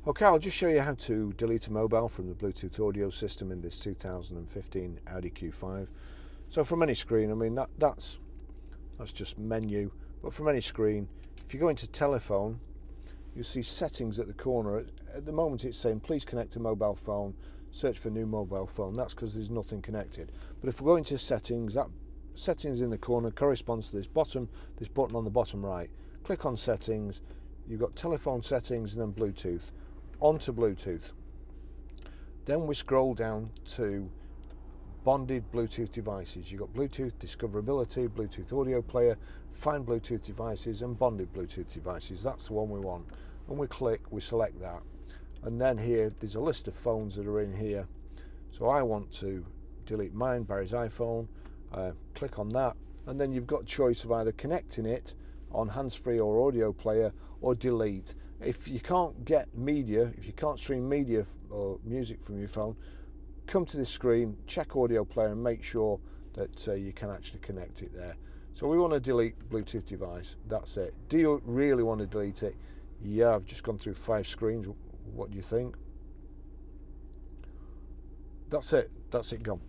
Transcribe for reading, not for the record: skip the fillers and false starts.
Okay, I'll just show you how to delete a mobile from the Bluetooth audio system in this 2015 Audi Q5. So from any screen, I mean that's just menu, but from any screen, if you go into telephone, you'll see settings at the corner. At the moment it's saying please connect a mobile phone, search for new mobile phone. That's because there's nothing connected. But if we go into settings, that settings in the corner corresponds to this button on the bottom right. Click on settings, you've got telephone settings and then Bluetooth. Onto Bluetooth. Then we scroll down to bonded Bluetooth devices. You've got Bluetooth discoverability, Bluetooth audio player, find Bluetooth devices and bonded Bluetooth devices. That's the one we want. And we click, we select that. And then here, there's a list of phones that are in here. So I want to delete mine, Barry's iPhone. Click on that. And then you've got a choice of either connecting it on hands-free or audio player or delete. If you can't get media, if you can't stream media or music from your phone, come to this screen, check audio player and make sure that you can actually connect it there. So we want to delete Bluetooth device, that's it. Do you really want to delete it? Yeah, I've just gone through 5 screens. What do you think? That's it gone.